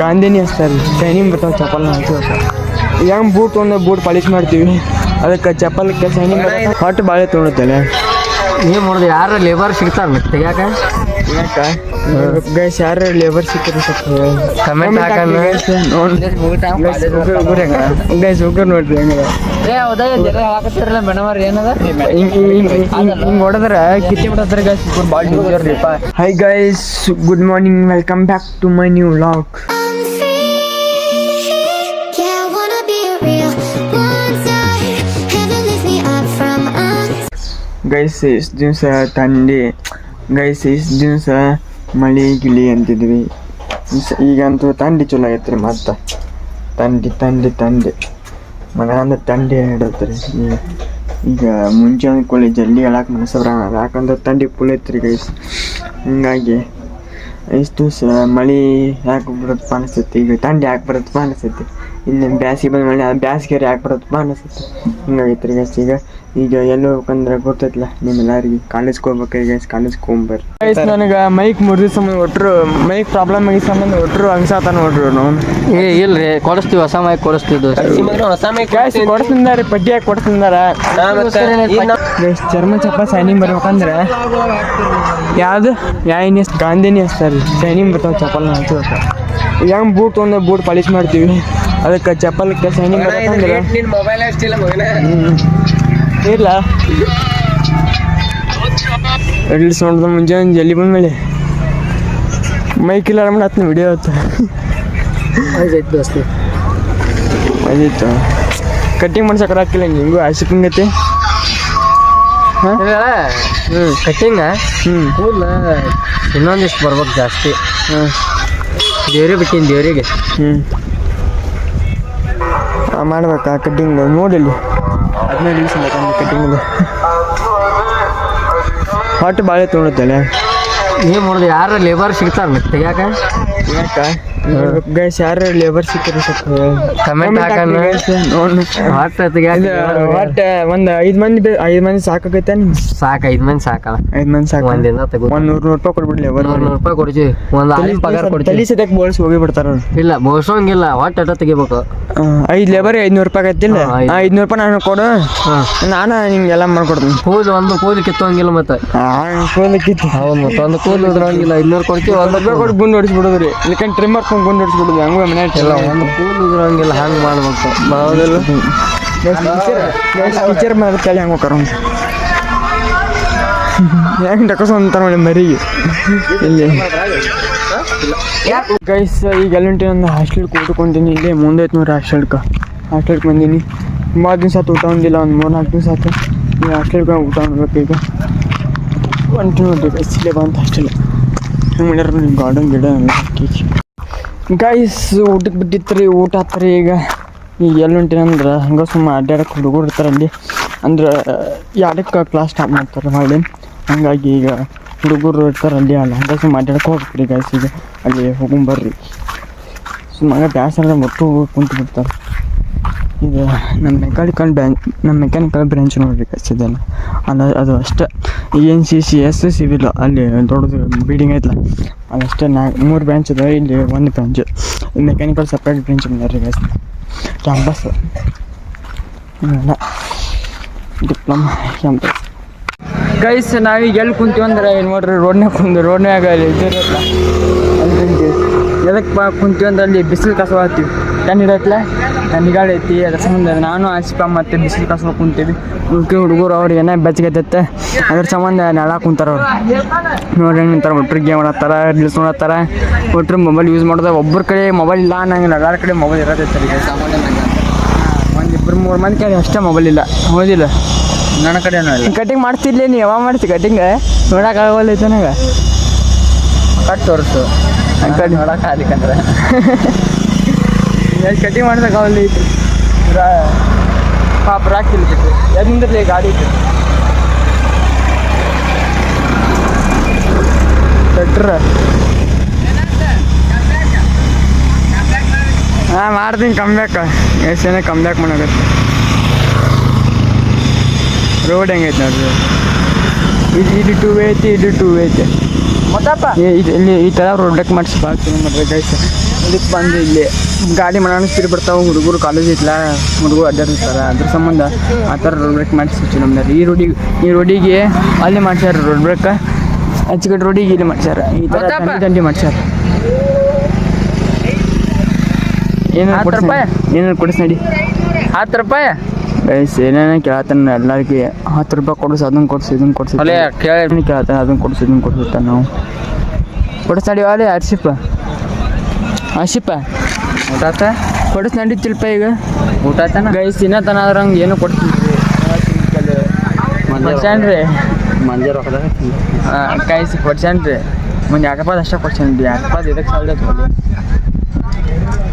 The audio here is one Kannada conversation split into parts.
ಗಾಂಧಿನಿ ಹಚ್ತಾರೆ ಶೈನಿಂಗ್ ಬರ್ತಾವೆ ಚಪ್ಪಲ್ ಹೆಂಗೆ ಬೂಟ್ ಒಂದು ಬೂಟ್ ಪಾಲಿಶ್ ಮಾಡ್ತೀವಿ ಅದಕ್ಕೆ ಚಪ್ಪಲ್ಗೆ ಶೈನಿಂಗ್ ಹೊಟ್ಟು ಬಾಳೆ ತೊಗೊಳುತ್ತಲ್ಲ. ನೀವು ನೋಡಿದ್ರೆ ಯಾರು ಲೇಬರ್ ಸಿಗ್ತಾರೆ ತೆಗ್ಯಾಕ ಗೈಸ್ ಯಾರು ಲೇಬರ್ ಸಿಕ್ಕರು ಕಮೆಂಟ್ ಹಾಕಲ್ಲ ಗೈಸ್ ಹೋಗ್ರಿ ನೋಡ್ರಿ ಹೆಂಗದ ಮೇಡಮ್ ಏನದ ಹಿಂಗೆ ಹೊಡೆದ್ರೆ ಕಿತ್ತಿ ಬಿಡತ್ತಾರೆ ಗೈಸ್ ಭಾಳ ಡೇಂಜರ್ ರೀಪ. Hi guys, good morning, welcome back to my new vlog. Guys ಇಷ್ಟು ದಿವಸ ಥಂಡಿ, ಗೈಸ್ ಇಷ್ಟು ದಿವಸ ಮಳೆ ಗಿಳಿ ಅಂತಿದ್ವಿ. ಈಗಂತೂ ಥಂಡಿ ಚಲೋ ಆಗೈತೆ ರೀ. ಮತ್ತು ಥಂಡಿ ಮಗ ಅಂದ್ರೆ ಥಂಡಿ ಹಿಡತ್ರಿ. ಈಗ ಮುಂಚೆ ಅಂದ್ಕೊಳ್ಳಿ ಜಲ್ದಿ ಹೇಳಕ್ಕೆ ಮನಸ್ಸು ಬರೋಣ, ಯಾಕಂದ್ರೆ ಥಂಡಿ ಫುಲ್ ಐತ್ರಿ ಗೈಸ್. ಹಿಂಗಾಗಿ ಇಷ್ಟು ದಿವಸ ಮಳೆ ಯಾಕೆ ಬರುತ್ತಪ್ಪ ಅನಿಸ್ತೈತಿ, ಈಗ ಥಂಡಿ ಯಾಕೆ ಬರುತ್ತಪ್ಪ ಅನಿಸ್ತೈತಿ, ಇನ್ನು ಬ್ಯಾಸಿಗೆ ಬಂದ ಮಳೆ ಬ್ಯಾಸಿಗೆ ಯಾಕೆ ಬರುತ್ತಪ್ಪ ಅನಿಸ್ತೈತಿ. ಹಿಂಗಾಗೈತೆ ರೀ ಗೈಸ್. ಈಗ ಎಲ್ಲಿ ಹೋಗ್ಬೇಕಂದ್ರೆ ಗೊತ್ತೈತಿಲ್ಲ ನಿಮ್ಮೆಲ್ಲರಿಗೆ, ಕಾಲೇಜ್ಗೆ ಹೋಗ್ಬೇಕ್ರಿ ಗೈಸ್, ಕಾಲೇಜ್ಗೆ ಹೋಗ್ಬರ್ರಿ ಗೈಸ್. ನನಗೆ ಮೈಕ್ ಮುರಿದ ಸಂಬಂಧ ಒಟ್ಟರು ಮೈಕ್ ಪ್ರಾಬ್ಲಮ್ ಆಗಿ ಸಂಬಂಧ ಒಟ್ಟರು ಹಂಗ್ಸಾತ ನೋಡ್ರಿ ನಾವು. ಇಲ್ರಿ ಕೊಡಿಸ್ತೀವಿ, ಹೊಸ ಮೈಕ್ ಕೊಡಿಸ್ತಿದ್ದು ಕೊಡ್ತಿದ್ದಾರೆ, ಪಟ್ಟಿ ಹಾಕಿ ಕೊಡ್ತಿದ್ದಾರೆ ಗೈಸ್. ಜರ್ಮನ್ ಚಪ್ಪಲ್ ಶೈನಿಂಗ್ ಬರ್ಬೇಕಂದ್ರೆ ಯಾವ್ದು ಗಾಂಧಿನಿ ಹಚ್ತಾರೆ ಶೈನಿಂಗ್ ಬರ್ತಾವೆ ಚಪ್ಪಲ್ ಹಚ್ಬೇಕು. ಹೆಂಗೆ ಬೂಟ್ ಒಂದು ಬೂಟ್ ಪಾಲಿಶ್ ಮಾಡ್ತೀವಿ ಅದಕ್ಕೆ ಚಪ್ಪಲ್ಗೆ ಶೈನಿಂಗ್ ಬರ್ಬೇಕಂದ್ರೆ ಇಲ್ಲ ರೀಲ್ಸ್ ನೋಡಿದ ಮುಂಜಾನೆ ಜಲ್ದಿ ಬಂದ್ಮೇಲೆ ಮೈಕ್ ಇಲ್ಲ ನಮ್ಮನ್ನ ಹತ್ತನ ವಿಡಿಯೋ ಆಯ್ತು ಅದಿತ್ತು ಕಟ್ಟಿಂಗ್ ಮಾಡ್ಸಕ್ಕೆ ಹಾಕಿಲ್ಲ ಹಿಂಗೂ ಆಸಿಪಂಗತಿ. ಕಟ್ಟಿಂಗ ಕೂದಲ ಇನ್ನೊಂದಿಷ್ಟು ಬರ್ಬೇಕು ಜಾಸ್ತಿ. ದೇವ್ರಿಗೆ ಬಿಟ್ಟಿನಿ ದೇವ್ರಿಗೆ ಮಾಡ್ಬೇಕಾ ಕಟ್ಟಿಂಗ್ ನೋಡಿಲ್ಲಿ 15 ದಿವಸ ಕಟ್ಟಿಂಗ್ ಹೊಟ್ಟು ಬಾಳೆ ತೊಗೊಳುತ್ತಲ್ಲ. ನೀವು ನೋಡಿದ್ರೆ ಯಾರು ಲೇಬರ್ ಸಿಗ್ತಾರೆ ತೆಗ್ಯಾಕ ಗೈಸ್, ಯಾರು ಲೇಬರ್ ಸಿಕ್ಕರು ಕಮೆಂಟ್ ಹಾಕಲ್ಲ ಒಟ್ಟು ಒಂದು 5 ಮಂದಿ ಸಾಕಾಗೈತೆ. ಸಾಕು 5 ಮಂದಿ ಸಾಕಲ್ಲ, 5 ಮಂದಿ ಸಾಕು. ಒಂದಿನ ತಗೋ $100 ಕೊಡ್ಬಿಡ್ಲಿ, $100 ಕೊಡ್ತೀವಿ. ಒಂದು ಆಳಿನ ಪಗಾರ ಕೊಡ್ತೀವಿ. ತಲೆ ಸದ್ಯಕ್ಕೆ ಬೋಳ್ಸಿ ಹೋಗಿ ಬಿಡ್ತಾರ. ಇಲ್ಲ ಬೋಳ್ಸೋಂಗಿಲ್ಲ, ಒಟ್ಟು ಅಟ ತೆಗಿಬೇಕು. 5 ಲೇಬರ್ $500 ಆಗತ್ತಿಲ್ಲ. $500 ನಾನು ಕೊಡು, ನಾನು ನಿಮ್ಗೆಲ್ಲ ಮಾಡ್ಕೊಡ್ತೀನಿ. ಕೂದಲು ಕಿತ್ತೋಂಗಿಲ್ಲ ಮತ್ತೆ ಕೂದಲು ಕಿತ್ತು ಹೌದು ಮತ್ತೆ ಒಂದು ಕೂದಲು ಉದ್ರಂಗಿಲ್ಲ. 200 ಕೊಡ್ತೀವಿ, $100 ಕೊಟ್ಟು ಗುಂಡು ಹೊಡಿಸ್ಬಿಡೋದ್ರಿ. ಇಲ್ಲಕಂದ್ರೆ ಟ್ರಿಮ್ಮರ್ ಗುಂಡು ಹೊಡಿಸ್ಬಿಡೋದು ಹಂಗ ಮನೆ ಇಲ್ಲ. ಒಂದು ಕೂದಲು ಉದ್ರಂಗಿಲ್ಲ, ಹಂಗೆ ಮಾಡ್ಬೇಕು. ಹೌದಿಲ್ಲ ಟೀಚರ್ ಮೇಲೆ ತಲೆ ಹಂಗೆ ಹೋಗ್ತಾರ ಹೆಂಗೆ ಡಕಸ್ ಅಂತಾರ ನೋಡಿ ಮರಿಗೆ ಇಲ್ಲಿ ಗೈಸ್. ಈಗ ಎಲ್ಲುಂಟಿ ಒಂದು ಹಾಸ್ಟೆಲ್ಗೆ ಕೂತ್ಕೊಂತೀನಿ. ಇಲ್ಲೇ ಮುಂದೆ ಐತೆ ನೋಡ್ರಿ ಹಾಸ್ಟೆಲ್ಗೆ ಬಂದೀನಿ. ತುಂಬ ದಿವಸ ಆಯ್ತು ಊಟ ಹೊಂದಿಲ್ಲ, ಒಂದು 3-4 ದಿವಸ ಆಯ್ತು. ಈಗ ಹಾಸ್ಟೆಲ್ಗೆ ಊಟ ಹೊಂದ್ಬೇಕು. ಈಗ ಒಂಟಿ ನೋಡ್ರಿ ಗೈಸ್, ಇಲ್ಲೇ ಬಂತು ಹಾಸ್ಟೆಲ್. ಹೆಂಗೆ ಮಾಡ್ಯಾರ ನಿಮ್ಮ ಗಾರ್ಡನ್ ಗಿಡ ಗೈಸ್. ಊಟಕ್ಕೆ ಬಿಟ್ಟಿತ್ತು ರೀ, ಊಟ ಆತ್ರಿ. ಈಗ ಎಲ್ಲುಂಟಿನಂದ್ರೆ ಹಂಗೆ ಸುಮ್ಮ ಅಡ್ಡಾಡಕ್ಕೆ ಹುಡುಗರು ಇರ್ತಾರೆ ಅಲ್ಲಿ, ಅಂದ್ರೆ 2ಕ್ಕೆ ಕ್ಲಾಸ್ ಸ್ಟಾರ್ಟ್ ಮಾಡ್ತಾರೆ ಮಾಡಿ. ಹಂಗಾಗಿ ಈಗ ಹುಡುಗರು ಇರ್ತಾರೆ ಅಲ್ಲಿ, ಹಂಗೆ ಸುಮ್ಮ ಅಡ್ಡಾಡಕ್ಕೆ ಹೋಗ್ತೀರಿ ಗೈಸ್. ಈಗ ಅಲ್ಲಿ ಹೋಗೊಂಬರ್ರಿ, ಸುಮ್ಮನೆ ಬ್ಯಾಸರ ಒಟ್ಟು ಹೋಗಿ ಕುಂತು ಬಿಡ್ತಾರೆ. ಈಗ ನಮ್ಮ ಮೆಕ್ಯಾನಿಕಲ್ ಬ್ರಾಂಚ್ ನೋಡ್ರಿ ಗೈಸ್ ಇದೆಲ್ಲ. ಅದು ಅಷ್ಟೇ ENCCS ಸಿವಿಲ್ ಅಲ್ಲಿ ದೊಡ್ಡದು ಬಿಲ್ಡಿಂಗ್ ಐತಲ್ಲ, ಅದಷ್ಟೇ 3 ಬ್ರಾಂಚ್ ಅದ. ಇಲ್ಲಿ 1 ಬ್ರಾಂಚ್ ಮೆಕ್ಯಾನಿಕಲ್ ಸಪ್ರೇಟ್ ಬ್ರಾಂಚ್ ಬಂದಾರ್ರಿ ಗೈಸ್. ಕ್ಯಾಂಪಸ್ ಇಲ್ಲ, ಡಿಪ್ಲೊಮಾ ಕ್ಯಾಂಪಸ್ ಗೈಸ್. ನಾವೀಗ ಎಲ್ಲಿ ಕುಂತೀವಿ ಅಂದ್ರೆ ನೋಡ್ರಿ ರೋಡ್ನಾಗ ಅಲ್ಲಿ ಇದಿರಲ್ಲ ಅಲ್ಲಿ ಎದಕ್ಕೆ ಕುಂತೀವಿ ಅಂದ್ರೆ ಅಲ್ಲಿ ಬಿಸಿಲು ಕಸವಾಗ್ತೀವಿ. ಹಿಡತ್ಲೆ ಗಾಳಿ ಐತಿ, ಅದ್ರ ಸಂಬಂಧ ನಾನು ಆಸಿಪ ಮತ್ತು ಬಿಸಿಲು ಕಸ ಕುಂತೀವಿ. ಹುಡುಗರು ಅವ್ರಿಗೆ ಏನೋ ಬೆಚ್ಚಗೈತೆ, ಅದ್ರ ಸಂಬಂಧ ನೆಳ ಕುಂತಾರ ಅವ್ರು. ನೋಡಿ ಹೆಂಗೆ ನಿಂತಾರೆ, ಒಟ್ರು ಗೇಮ್ ಆಡತ್ತಾರ, ರೀಲ್ಸ್ ನೋಡತ್ತಾರ, ಒಟ್ರು ಮೊಬೈಲ್ ಯೂಸ್ ಮಾಡೋದು. ಒಬ್ಬರ ಕಡೆ ಮೊಬೈಲ್ ಇಲ್ಲ ನಂಗೆ, ಎಲ್ಲರ ಕಡೆ ಮೊಬೈಲ್ ಇರೋದೈತೆ ರೀ. 1-2-3 ಮಂದಿ ಕಡೆ ಅಷ್ಟೇ ಮೊಬೈಲ್ ಇಲ್ಲ, ಹೋದಿಲ್ಲ. ನನ್ನ ಕಡೆನೂ ಇಲ್ಲ. ಕಟಿಂಗ್ ಮಾಡ್ತಿರ್ಲಿ, ನೀವು ಯಾವಾಗ ಮಾಡ್ತಿ ಕಟಿಂಗ್? ನೋಡೋಕ್ಕಾಗಲ್ಲೈತೆ ನನಗೆ. ಕಟ್ ತೋರಿಸು ನೋಡೋಕೆ ಅದಕ್ಕಂದ್ರೆ ಕಟಿಂಗ್ ಮಾಡ್ಸೋಕ್ಕಾಗಲ್ಲ ಐತಿ. ಪಾಪ ರಾಕಿಲ್ಲ ಬಿಟ್ಟು ಎಲ್ಲಿಂದ್ರಲಿ ಗಾಡಿ ಐತಿ ಪೆಟ್ರ. ಮಾಡ್ತೀನಿ ಕಮ್ಬ್ಯಾಕ್, ಎಷ್ಟೇನೆ ಕಮ್ಬ್ಯಾಕ್ ಮಾಡಾಗತ್ತೆ. ರೋಡ್ ಹೆಂಗೈತೆ ನೋಡ್ರಿ, ಇದು 2 ಐತಿ, ಇದು 2 ಐತಿ. ಮತ್ತಪ್ಪ ಇಲ್ಲಿ ಈ ಥರ ರೋಡಕ್ಕೆ ಮಾಡಿಸಿ ಬಾಳ್ತೀನಿ ಮಾಡ್ರಿ ಗೈಸ್. ಇದಕ್ಕೆ ಬಂದು ಇಲ್ಲಿ ಗಾಡಿ ಮಾಡೋಣ ಸ್ಪೀಡ್ ಬರ್ತಾವೆ, ಹುಡುಗರು ಕಾಲೇಜ್ ಐತ್ಲ, ಹುಡುಗರು ಅಡ್ಡಾಡ್ತಾರೆ, ಅದ್ರ ಸಂಬಂಧ ಆ ಥರ ರೋಡ್ ಬ್ರೇಕ್ ಮಾಡಿಸಿ ನಮ್ದು. ಈ ರೋಡಿಗೆ ಅಲ್ಲಿ ಮಾಡ್ಸ್ಯಾರ ರೋಡ್ ಬ್ರೇಕ್, ಆಚೆ ರೋಡಿಗೆ ಇಲ್ಲಿ ಮಾಡ್ಸ್ಯಾರ, ಈ ಥರ ದಂಡಿ ಮಾಡ್ಸ್ಯಾರ. ಏನಾರು ಕೊಡಿಸ್ ನಡಿ. 10 ರೂಪಾಯಿ ಗೈಸ್ ಏನೇನ ಕೇಳತ್ತಾನ ಎಲ್ಲರಿಗೆ, 10 ರೂಪಾಯಿ ಕೊಡಿಸ್, ಅದನ್ನು ಕೊಡಿಸಿ ಇದನ್ನು ಕೊಡಿಸಿ ಕೇಳಿ ಕೇಳ್ತಾನೆ, ಅದನ್ನು ಕೊಡಿಸಿ ಇದನ್ನು ಕೊಡಿಸುತ್ತಾನೆ. ನಾವು ಕೊಡಿಸ್ ನಡಿ ಅಲ್ಲೇ ಆರ್ಸಿಪ್ಪ ಊಟ ಆತ ಕೊಡಿಸ್ ನಡೀತಿಲ್ಪ ಈಗ ಊಟ ಆತನ ಗೈಸ್ ತಿನ್ನತನ ಆದ್ರೆ ಹಂಗೆ ಏನು ಕೊಡ್ತೀನಿ ಕೊಡ್ಸ್ಯಾನ್ರಿ ಮಂಜೆ ರೊಕ್ಕದಾಗ ಗೈಸ್ ಕೊಡ್ಸ್ಯಾನ್ರಿ. ಒಂದು 2 ರೂಪಾಯಿ ಅಷ್ಟೇ ಕೊಡ್ಸ್ಯಾನ್ರಿ, 2 ರೂಪಾಯಿ ಇದಕ್ಕೆ ಸಾಲದ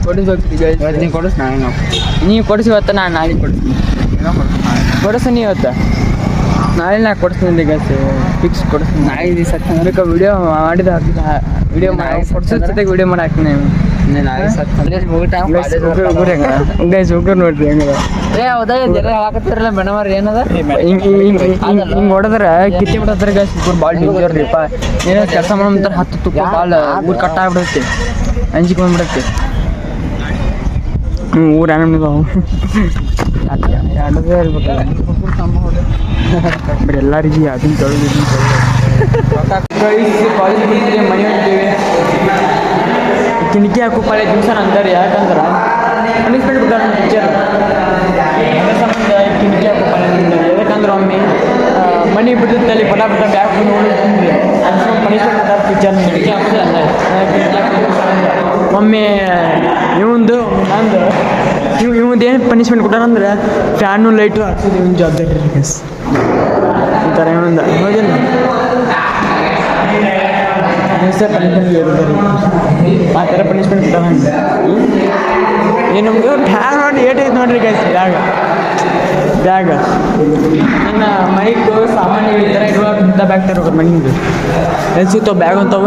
ಕೊಡಿಸ್ಬೇಕು ಗೈಸ್. ನೀ ಕೊಡಿಸ್ ನಾಳೆ ನಾವು ನೀವು ಕೊಡಿಸಿವತ್ತ, ನಾನು ನಾಳೆ ಕೊಡಿಸ್ತೀನಿ. ಕೊಡಿಸ ನೀವು ಇವತ್ತು, ನಾಳೆ ನಾ ಕೊಡಿಸ್ತೀನಿ ಗೈಸ್, ಫಿಕ್ಸ್ ಕೊಡಿಸ್ತೀನಿ. ನಾಳೆ ದಿವಸ ಅದಕ್ಕೆ ವಿಡಿಯೋ ಮಾಡಿದ ವಿಡಿಯೋ ಮಾಡಿ ಕೊಡ್ಸೋದಕ್ಕೆ ವಿಡಿಯೋ ಮಾಡಿ ಹಾಕ್ತೀನಿ. ಗೈಸ್ ಹೋಗ್ರಿ ನೋಡ್ರಿ ಹೆಂಗದ. ಹೇಳಕತ್ತಿರಲ್ಲ ಮೇಡಮ್ ಏನದ ಹಿಂಗೆ ಹೊಡೆದ್ರೆ ಕಿತ್ತಿ ಬಿಡತ್ತಾರೆ ಗೈಸ್, ಭಾಳ ಡೇಂಜರ್ ರೀಪ್ಪ. ಏನೋ ಕೆಲಸ ಮಾಡೋ 10 ತುಪ್ಪ ಭಾಳ ಊರು ಕಟ್ಟಾಗ್ಬಿಡುತ್ತೆ, ಅಂಜಿಕೆ ಬಂದ್ಬಿಡುತ್ತೆ. ಊರು ಏನೋ ಎರಡದೇ ಹೇಳ್ಬೇಕಲ್ಲ ಬರೀ ಎಲ್ಲರಿಗೆ ಅದನ್ನ ತೊಳೆದು ಕಾಲೇಜ್ ಬಿಡ್ತೀವಿ, ಮನೆ ಹೋಗ್ತೀವಿ, ಕಿಣಕಿ ಹಾಕೋ ಪಾಳೆ ದಿವಸ ಅಂತಾರೆ. ಯಾಕಂದ್ರೆ ಪನಿಷ್ಮೆಂಟ್ ಬಿಡ್ತಾರೆ ನಮ್ಮ ಟೀಚರ್, ಅದ್ರ ಸಂಬಂಧ ಕಿಣಕಿ ಹಾಕೋ ಪಾಳೆ ಅಂತಾರೆ. ಯಾಕಂದ್ರೆ ಒಮ್ಮೆ ಮನೆ ಬಿಟ್ಟಿದ್ದಲ್ಲಿ ಪಟ ಬ್ಯಾಗ್ ನೋಡಿ ಪನಿಷ್ಮೆಂಟ್ ಬಿಡ್ತಾರೆ ಟೀಚರ್. ಕಿಣಕಿ ಹಾಕೋದಿಲ್ಲ, ಒಮ್ಮೆ ಇವಂದು ನಂದು ಇವಂದು ಏನು ಪನಿಷ್ಮೆಂಟ್ ಕೊಟ್ಟಾರಂದ್ರೆ ಫ್ಯಾನು ಲೈಟು ಹಾಕ್ಸೋದು ಇವನ್ ಜವಾಬ್ದಾರಿ ರೀ ಗೈಸ್. ಈ ಥರ ಏನೊಂದು ಹೌದಿಲ್ಲ ಪನಿಷ್ಮೆಂಟ್ ಇರೋದ್ರಿ, ಆ ಥರ ಪನಿಷ್ಮೆಂಟ್ ಕೊಟ್ಟಾರ. ಏನು ನಮ್ಗೆ ಬ್ಯಾಗ್ ನೋಡಿ ಏಟೈತೆ ನೋಡ್ರಿ ಗೈಸ್, ಬ್ಯಾಗ್ ನನ್ನ ಮೈಕು ಸಾಮಾನ್ಯ ಈ ಥರ ಇರುವಾಗ ಬ್ಯಾಗ್ ತರೋರು ಮನೆಯಿಂದ ಎಲ್ಲಿ ಸಿಗ್ತಾವೆ ಬ್ಯಾಗ್ ಅಂತಾವ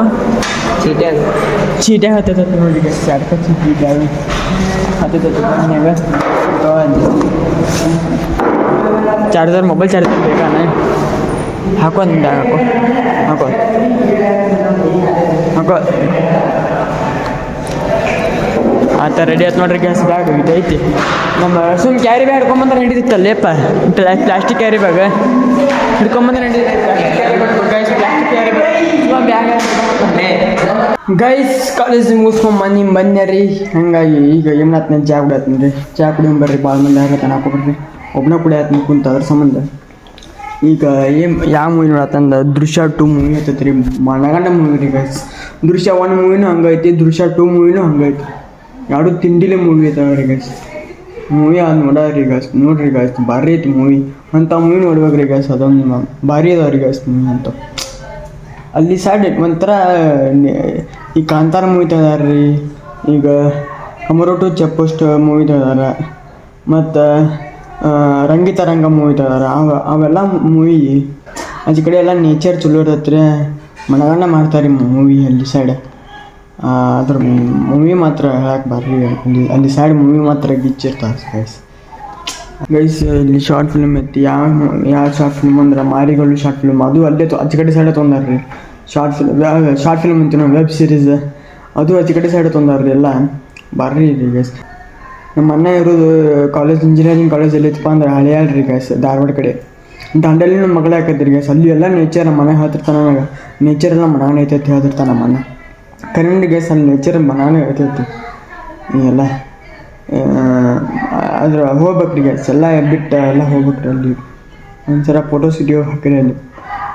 ಚೀಟ್ಯಾಗ ಹತ್ತೈತೆ ನೋಡಿ ಗೈಸ್. 2 ರೂಪಾಯಿ ಚೀಟಿ ಬ್ಯಾಗ್ ಹತ್ತೈತೆ ಮನ್ಯಾಗ. ಚಾರ್ಜರ್, ಮೊಬೈಲ್ ಚಾರ್ಜರ್ ಬೇಕಾನೆ ಹಾಕೋ, ಒಂದು ಬ್ಯಾಗ್ ಹಾಕೋ ಆ ಥರ ರೆಡಿ ಆಯ್ತು ನೋಡ್ರಿ ಗ್ಯಾಸ್. ಬ್ಯಾಗ್ ಇದೈತಿ ನಮ್ಮ ಸುಮ್ಮನೆ ಕ್ಯಾರಿ ಬ್ಯಾಗ್ ಹಿಡ್ಕೊಂಬಂದ್ರೆ ನಡೀತಿತ್ತಲ್ಲೇಪ್ಪ, ಪ್ಲಾಸ್ಟಿಕ್ ಕ್ಯಾರಿ ಬ್ಯಾಗ್ ಹಿಡ್ಕೊಂಬಂದ್ರೆ ನಡೀತಿತ್ತು. Plastic carry bag guys college ಮುಗಿಸ್ಕೊಂಡ್ ಬಂದ್ಯಾರಿ. ಹಂಗಾಗಿ ಈಗ ಏನಾತ್ನ ಚಾ ಕುಡಿಯತ್ತೀನಿ ರೀ, ಚಾ ಕುಡಿಯೋ ಬರ್ರಿ, ಭಾಳ ಮಂದಿ ಆಗತ್ತೆ ಹಾಕೋಬಿಡ್ರಿ, ಒಬ್ಬನ ಕುಡಿಯತ್ನ ಕುಂತ. ಅದ್ರ ಸಂಬಂಧ ಈಗ ಯಾವ ಮೂವಿ ನೋಡತ್ತಂದ ದೃಶ್ಯ 2 ಮೂವಿ ಹತ್ತೈತಿ ರೀ, ಮನಗಂಡ ಮೂವಿ ರೀ ಗೈಸ್. ದೃಶ್ಯ 1 ಮೂವಿನೂ ಹಂಗೈತಿ, ದೃಶ್ಯ 2 ಮೂವಿನೂ ಹಂಗೈತಿ, ಎರಡು ತಿಂಡಿಲೆ ಮೂವಿ ಐತವ್ರಿ ಗೈಸ್. ಮೂವಿ ಅದು ನೋಡ್ರಿ ಗೈಸ್, ನೋಡ್ರಿ ಗೈಸ್ ಭಾರಿ ಐತಿ ಮೂವಿ. ಅಂಥ ಮೂವಿ ನೋಡ್ಬೇಕ್ರಿ ಗೈಸ್, ಅದೊಂದು ಭಾರಿ ಅದಾವ್ರಿ ಗೈಸ್ ಮೂವಿ ಅಂತ. ಅಲ್ಲಿ ಸೈಡ್ ಒಂಥರ ಈ ಕಾಂತಾರ ಮೂವಿ ತೆಗ್ದಾರ್ರಿ, ಈಗ ಕಮರೋಟು ಚೆಪ್ಪೋಸ್ಟ್ ಮೂವಿ ತೆಗ್ದಾರ, ಮತ್ತು ರಂಗಿತರಂಗ ಮೂವಿ ತೆಗ್ದಾರ. ಅವೆಲ್ಲ ಮೂವಿ ಆಚೆ ಕಡೆ ಎಲ್ಲ ನೇಚರ್ ಚಲೋ ಇರತ್ರಿ, ಮನಗಂಡ ಮಾಡ್ತಾರೆ ಮೂವಿ ಅಲ್ಲಿ ಸೈಡ್. ಅದ್ರ ಮೂವಿ ಮಾತ್ರ ಹೇಳಕ್ಕೆ ಬರ್ರಿ, ಅಲ್ಲಿ ಸೈಡ್ ಮೂವಿ ಮಾತ್ರ ಗಿಚ್ಚಿರ್ತಾರೆ ಗೈಸ್. ಇಲ್ಲಿ ಶಾರ್ಟ್ ಫಿಲ್ಮ್ ಐತಿ, ಯಾವ ಶಾರ್ಟ್ ಫಿಲ್ಮ್ ಅಂದ್ರೆ ಮಾರಿಗಳು ಶಾರ್ಟ್ ಫಿಲ್ಮ್, ಅದು ಅಲ್ಲೇ ಆಚೆ ಕಡೆ ಸೈಡ್ ತೊಗೊಂಡಾರ್ರಿ. ಶಾರ್ಟ್ ಫಿಲ್ಮ್ ಅಂತೀವಿ ನಾವು, ವೆಬ್ ಸೀರೀಸ್, ಅದು ಆಚೆ ಕಡೆ ಸೈಡ್ ತೊಗೊಂಡಾರ್ರಿ. ಎಲ್ಲ ಬರ್ರಿ ರೀ ಗೈಸ್. ನಮ್ಮ ಅಣ್ಣ ಇರೋದು ಕಾಲೇಜ್, ಇಂಜಿನಿಯರಿಂಗ್ ಕಾಲೇಜ್ ಎಲ್ಲಿತ್ತಪ್ಪ ಅಂದ್ರೆ ಹಳೆಯಾಳ್ರಿ ಗೈಸ್, ಧಾರವಾಡ ಕಡೆ. ದಾಂಡೇಲಿ ನಮ್ಮ ಮಗಳೇ ಹಾಕೈತ್ರಿ ಗೈಸ್. ಅಲ್ಲಿ ಎಲ್ಲ ನೇಚರ್ ನಮ್ಮ ಮನೆ ಹೇಳ್ತಿರ್ತಾನೆ, ನನಗೆ ನೇಚರ್ ಎಲ್ಲ ಮನಾನೇ ಐತೈತಿ ಹೇಳ್ತಿರ್ತಾನೆ ನಮ್ಮ ಅಣ್ಣ. ಕರೆಂಟ್ ಗೈಸ್ ಅಲ್ಲಿ ನೇಚರ್ ಮನಾನೇ ಐತೈತಿ ಎಲ್ಲ. ಅದ್ರ ಹೋಗ್ಬೇಕ್ರಿ ಗೈಸ್, ಎಲ್ಲ ಬಿಟ್ಟು ಎಲ್ಲ ಹೋಗ್ಬೇಕ್ರಿ. ಅಲ್ಲಿ ಒಂದ್ಸಲ ಫೋಟೋ ಸ್ಟುಡಿಯೋ ಹಾಕಿರಿ, ಅಲ್ಲಿ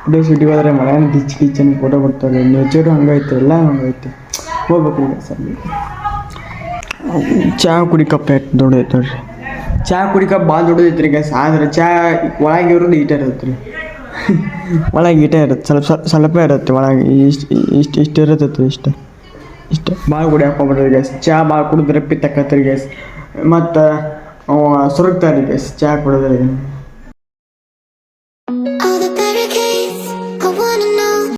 ಫೋಟೋ ಸ್ಟುಡಿಯೋ ಹೋದ್ರೆ ಮನೆಯನ್ನು ಕಿಚ್ಚನ್ನು ಫೋಟೋ ಬರ್ತಾರೆ. ನೇಚರು ಹಂಗೈತೆ, ಎಲ್ಲ ಹಂಗೈತೆ, ಹೋಗ್ಬೇಕ್ರಿ ಗೈಸ್ ಅಲ್ಲಿ. ಚಹಾ ಕುಡಿ ಕಪ್ ಎಷ್ಟು ದೊಡ್ಡದೈತೆ ನೋಡ್ರಿ, ಚಹಾ ಕುಡಿ ಕಪ್ ಭಾಳ ದೊಡ್ಡದೈತೆ ರೀ ಗೈಸ್. ಆದ್ರೆ ಚಹಾ ಒಳಗೆ ಇರೋದು ಈಟ ಇರುತ್ತೆ ರೀ, ಒಳಗೆ ಈಟ ಇರುತ್ತೆ, ಸ್ವಲ್ಪ ಇರುತ್ತೆ ಒಳಗೆ, ಇಷ್ಟು ಇರುತ್ತೆ, ಇಷ್ಟು ಭಾಳ ಕುಡಿ ಹಾಕೊಂಬಿಡ್ರಿ ಗೈಸ್. ಚಹಾ ಭಾಳ ಕುಡಿದ್ರೆ ಪಿತ್ತಕ್ಕತ್ರಿ ಗೈಸ್, ಮತ್ತು ಸುರುಗ್ತಾರೆ ಗೈಸ್ ಚಹಾ ಕುಡಿದ್ರೆ.